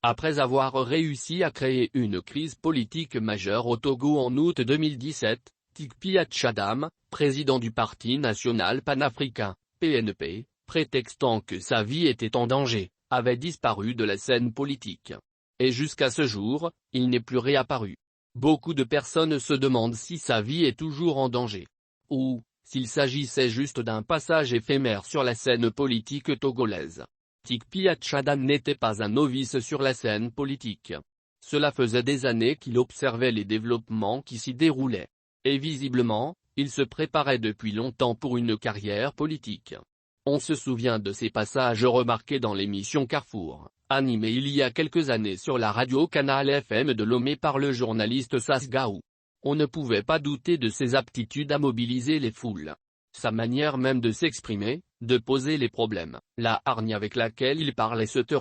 Après avoir réussi à créer une crise politique majeure au Togo en août 2017, Tikpiat Chadam, président du Parti national panafricain, PNP, prétextant que sa vie était en danger, avait disparu de la scène politique. Et jusqu'à ce jour, il n'est plus réapparu. Beaucoup de personnes se demandent si sa vie est toujours en danger. Ou, s'il s'agissait juste d'un passage éphémère sur la scène politique togolaise. Tikpiat Chadam n'était pas un novice sur la scène politique. Cela faisait des années qu'il observait les développements qui s'y déroulaient. Et visiblement, il se préparait depuis longtemps pour une carrière politique. On se souvient de ses passages remarqués dans l'émission Carrefour, animée il y a quelques années sur la radio Canal FM de Lomé par le journaliste Sasgaou. On ne pouvait pas douter de ses aptitudes à mobiliser les foules. Sa manière même de s'exprimer, de poser les problèmes, la hargne avec laquelle il parle etc.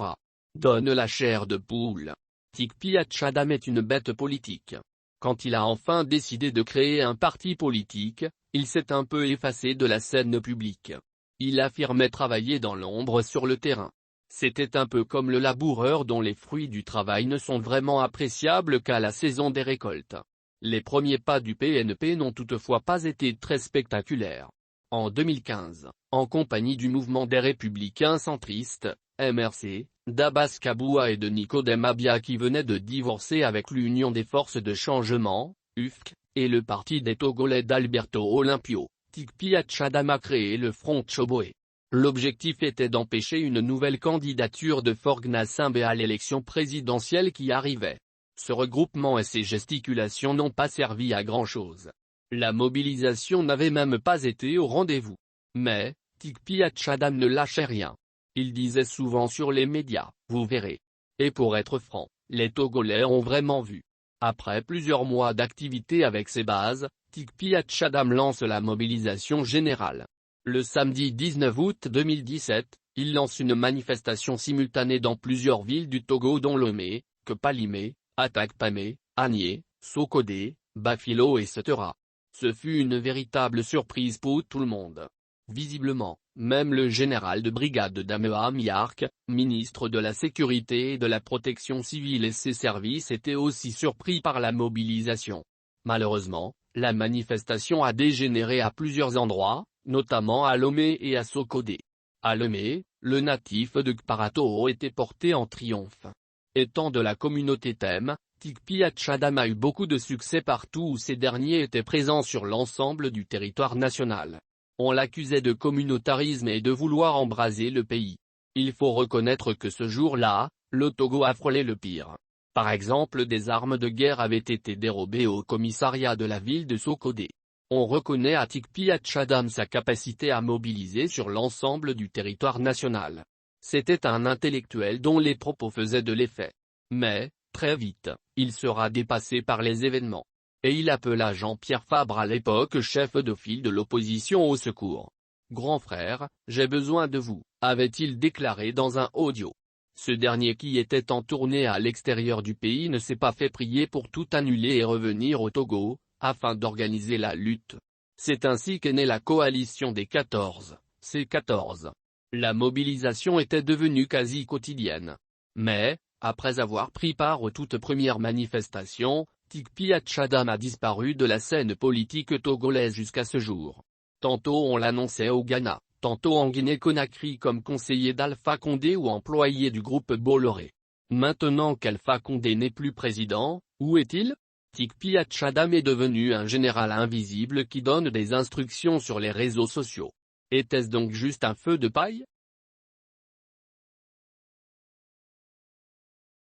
donne la chair de poule. Tikpiat Chadam est une bête politique. Quand il a enfin décidé de créer un parti politique, il s'est un peu effacé de la scène publique. Il affirmait travailler dans l'ombre sur le terrain. C'était un peu comme le laboureur dont les fruits du travail ne sont vraiment appréciables qu'à la saison des récoltes. Les premiers pas du PNP n'ont toutefois pas été très spectaculaires. En 2015, en compagnie du mouvement des Républicains centristes, MRC, d'Abbas Kaboua et de Nicodème Abia qui venait de divorcer avec l'Union des forces de changement, UFC, et le parti des Togolais d'Alberto Olympio, Tikpiat Chadam a créé le Front Choboé. L'objectif était d'empêcher une nouvelle candidature de Faure Gnassingbé à l'élection présidentielle qui arrivait. Ce regroupement et ses gesticulations n'ont pas servi à grand-chose. La mobilisation n'avait même pas été au rendez-vous. Mais, Tikpiat Chadam ne lâchait rien. Il disait souvent sur les médias, vous verrez. Et pour être franc, les Togolais ont vraiment vu. Après plusieurs mois d'activité avec ses bases, Tikpiat Chadam lance la mobilisation générale. Le samedi 19 août 2017, il lance une manifestation simultanée dans plusieurs villes du Togo dont Lomé, Kepalimé, Atakpamé, Agné, Sokodé, Bafilo etc. Ce fut une véritable surprise pour tout le monde. Visiblement, même le général de brigade Damea Miark, ministre de la Sécurité et de la Protection civile et ses services étaient aussi surpris par la mobilisation. Malheureusement, la manifestation a dégénéré à plusieurs endroits, notamment à Lomé et à Sokodé. À Lomé, le natif de Kparato était porté en triomphe. Étant de la communauté Thème, Tikpiat Chadam a eu beaucoup de succès partout où ces derniers étaient présents sur l'ensemble du territoire national. On l'accusait de communautarisme et de vouloir embraser le pays. Il faut reconnaître que ce jour-là, le Togo a frôlé le pire. Par exemple, des armes de guerre avaient été dérobées au commissariat de la ville de Sokodé. On reconnaît à Tikpiat Chadam sa capacité à mobiliser sur l'ensemble du territoire national. C'était un intellectuel dont les propos faisaient de l'effet. Mais, très vite, il sera dépassé par les événements. Et il appela Jean-Pierre Fabre à l'époque chef de file de l'opposition au secours. « Grand frère, j'ai besoin de vous », avait-il déclaré dans un audio. Ce dernier qui était en tournée à l'extérieur du pays ne s'est pas fait prier pour tout annuler et revenir au Togo, afin d'organiser la lutte. C'est ainsi qu'est née la coalition des 14, C14. La mobilisation était devenue quasi quotidienne. Mais, après avoir pris part aux toutes premières manifestations, Tikpiat Chadam a disparu de la scène politique togolaise jusqu'à ce jour. Tantôt on l'annonçait au Ghana, tantôt en Guinée-Conakry comme conseiller d'Alpha Condé ou employé du groupe Bolloré. Maintenant qu'Alpha Condé n'est plus président, où est-il? Tikpiat Chadam est devenu un général invisible qui donne des instructions sur les réseaux sociaux. Était-ce donc juste un feu de paille?